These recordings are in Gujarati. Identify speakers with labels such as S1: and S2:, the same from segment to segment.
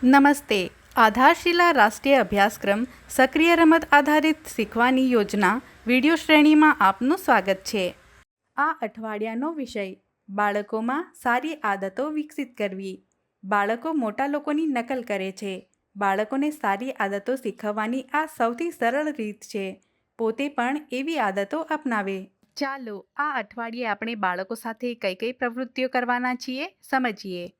S1: નમસ્તે. આધારશિલા રાષ્ટ્રીય અભ્યાસક્રમ સક્રિય રમત આધારિત શીખવાની યોજના વિડીયો શ્રેણીમાં આપનું સ્વાગત છે. આ અઠવાડિયાનો વિષય બાળકોમાં સારી આદતો વિકસિત કરવી. બાળકો મોટા લોકોની નકલ કરે છે. બાળકોને સારી આદતો શીખવવાની આ સૌથી સરળ રીત છે. પોતે પણ એવી આદતો અપનાવે. ચાલો આ અઠવાડિયે આપણે બાળકો સાથે કઈ કઈ પ્રવૃત્તિઓ કરવાના છીએ સમજીએ.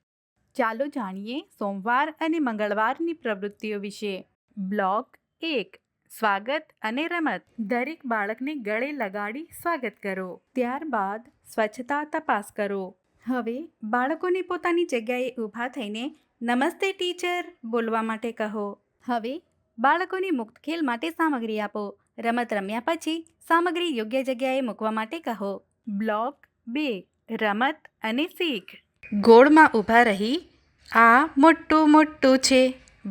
S1: ચાલો જાણીએ સોમવાર અને મંગળવારની પ્રવૃત્તિઓ વિશે. બ્લોક 1. સ્વાગત અને રમત. દરેક બાળકને ગળે લગાડી સ્વાગત કરો. ત્યારબાદ સ્વચ્છતા તપાસ કરો. હવે બાળકોને પોતાની જગ્યાએ ઊભા થઈને નમસ્તે ટીચર બોલવા માટે કહો. હવે બાળકોને મુક્ત ખેલ માટે સામગ્રી આપો. રમત રમ્યા પછી સામગ્રી યોગ્ય જગ્યાએ મૂકવા માટે કહો. બ્લોક 2. રમત અને શીખ. ગોળમાં ઊભા રહી આ મોટું મોટું છે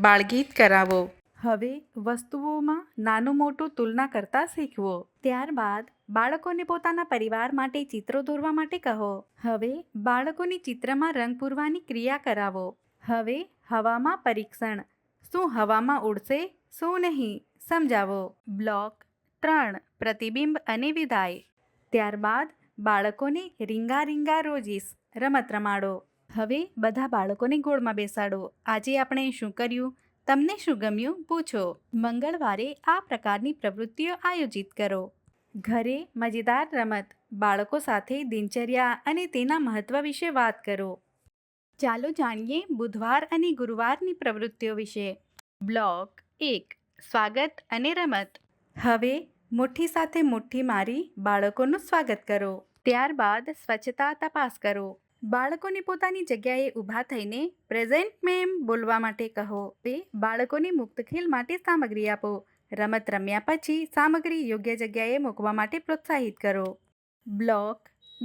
S1: બાળગીત કરાવો. હવે વસ્તુઓમાં નાનું મોટું તુલના કરતા શીખવો. ત્યારબાદ બાળકોને પોતાના પરિવાર માટે ચિત્રો દોરવા માટે કહો. હવે બાળકોની ચિત્રમાં રંગ પૂરવાની ક્રિયા કરાવો. હવે હવામાં પરીક્ષણ. શું હવામાં ઉડશે શું નહીં સમજાવો. બ્લોક 3. પ્રતિબિંબ અને વિદાય. ત્યારબાદ બાળકોને રીંગા રીંગા રોજીસ રમત રમાડો. હવે બધા બાળકોને ગોળમાં બેસાડો. આજે આપણે શું કર્યું? તમને શું ગમ્યું? પૂછો. મંગળવારે આ પ્રકારની પ્રવૃત્તિઓ આયોજિત કરો. ઘરે મજેદાર રમત. બાળકો સાથે દિનચર્યા અને તેના મહત્વ વિશે વાત કરો. ચાલો જાણીએ બુધવાર અને ગુરુવારની પ્રવૃત્તિઓ વિશે. બ્લોક 1. સ્વાગત અને રમત. હવે મુઠ્ઠી સાથે મુઠ્ઠી મારી બાળકોનું સ્વાગત કરો. ત્યારબાદ સ્વચ્છતા તપાસ કરો. બાળકોને પોતાની જગ્યાએ ઊભા થઈને પ્રેઝન્ટ મેમ બોલવા માટે કહો. તે બાળકોને મુક્ત ખેલ માટે સામગ્રી આપો. રમત રમ્યા પછી સામગ્રી યોગ્ય જગ્યાએ મૂકવા માટે પ્રોત્સાહિત કરો. બ્લોક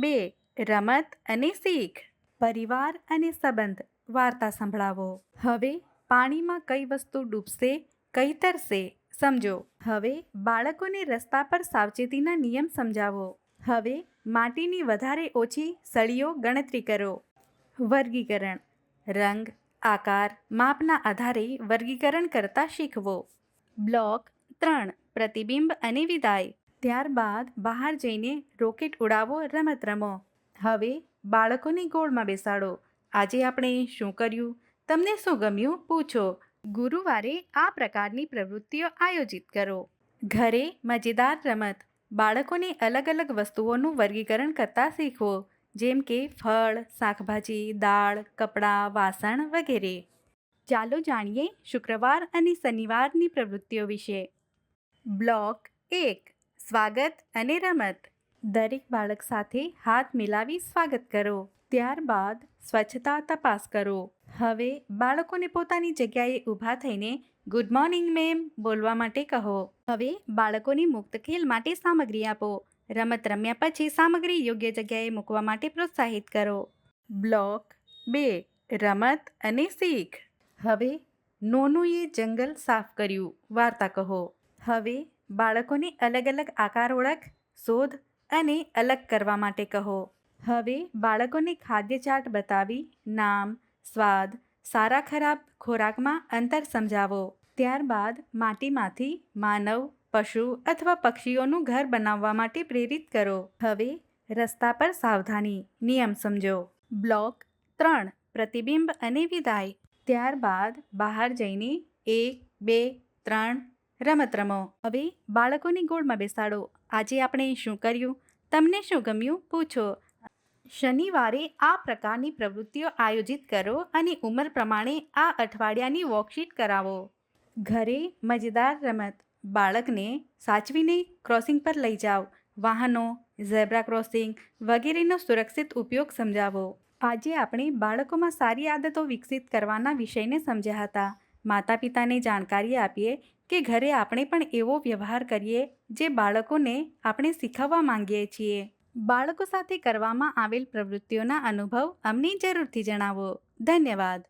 S1: 2. રમત અને શીખ. પરિવાર અને સંબંધ. વાર્તા સંભળાવો. હવે પાણીમાં કઈ વસ્તુ ડૂબશે કઈ તરશે સમજો. હવે બાળકોને રસ્તા પર સાવચેતીના નિયમ સમજાવો. હવે માટીની વધારે ઓછી સળીઓ ગણતરી કરો. વર્ગીકરણ. રંગ આકાર માપના આધારે વર્ગીકરણ કરતા શીખવો. બ્લોક 3. પ્રતિબિંબ અને વિદાય. ત્યારબાદ બહાર જઈને રોકેટ ઉડાવો રમત રમો. હવે બાળકોને ગોળમાં બેસાડો. આજે આપણે શું કર્યું? તમને શું ગમ્યું? પૂછો. ગુરુવારે આ પ્રકારની પ્રવૃત્તિઓ આયોજિત કરો. ઘરે મજેદાર રમત. બાળકોને અલગ અલગ વસ્તુઓનું વર્ગીકરણ કરતા શીખવો. જેમ કે ફળ, શાકભાજી, દાળ, કપડાં, વાસણ વગેરે. ચાલો જાણીએ શુક્રવાર અને શનિવારની પ્રવૃત્તિઓ વિશે. બ્લોક 1. સ્વાગત અને રમત. દરેક બાળક સાથે હાથ મિલાવી સ્વાગત કરો. ત્યારબાદ સ્વચ્છતા તપાસ કરો. હવે બાળકોને પોતાની જગ્યાએ ઊભા થઈને ગુડ મોર્નિંગ મેમ બોલવા માટે કહો. હવે બાળકોને મુક્ત ખેલ માટે સામગ્રી આપો. રમત રમ્યા પછી સામગ્રી યોગ્ય જગ્યાએ મૂકવા માટે પ્રોત્સાહિત કરો. બ્લોક 2. રમત અને શીખ. હવે નોનુએ જંગલ સાફ કર્યું વાર્તા કહો. હવે બાળકોને અલગ અલગ આકાર ઓળખ, શોધ અને અલગ કરવા માટે કહો. હવે બાળકોને ખાદ્ય ચાર્ટ બતાવી નામ, સ્વાદ, સારા ખરાબ ખોરાકમાં અંતર સમજાવો. ત્યારબાદ માટીમાંથી માનવ, પશુ અથવા પક્ષીઓનું ઘર બનાવવા માટે પ્રેરિત કરો. હવે રસ્તા પર સાવધાની નિયમ સમજો. બ્લોક 3. પ્રતિબિંબ અને વિદાય. ત્યારબાદ બહાર જઈને 1, 2, 3 રમત રમો. હવે બાળકોને ગોળમાં બેસાડો. આજે આપણે શું કર્યું? તમને શું ગમ્યું? પૂછો. શનિવારે આ પ્રકારની પ્રવૃત્તિઓ આયોજિત કરો અને ઉંમર પ્રમાણે આ અઠવાડિયાની વર્કશીટ કરાવો. ઘરે મજેદાર રમત. બાળકને સાચવીને ક્રોસિંગ પર લઈ જાઓ. વાહનો, ઝેબ્રા ક્રોસિંગ વગેરેનો સુરક્ષિત ઉપયોગ સમજાવો. આજે આપણે બાળકોમાં સારી આદતો વિકસિત કરવાના વિષયને સમજ્યા હતા. માતા પિતાને જાણકારી આપીએ કે ઘરે આપણે પણ એવો વ્યવહાર કરીએ જે બાળકોને આપણે શીખવવા માંગીએ છીએ. બાળકો સાથે કરવામાં આવેલ પ્રવૃત્તિઓના અનુભવ અમને જરૂરથી જણાવો. ધન્યવાદ.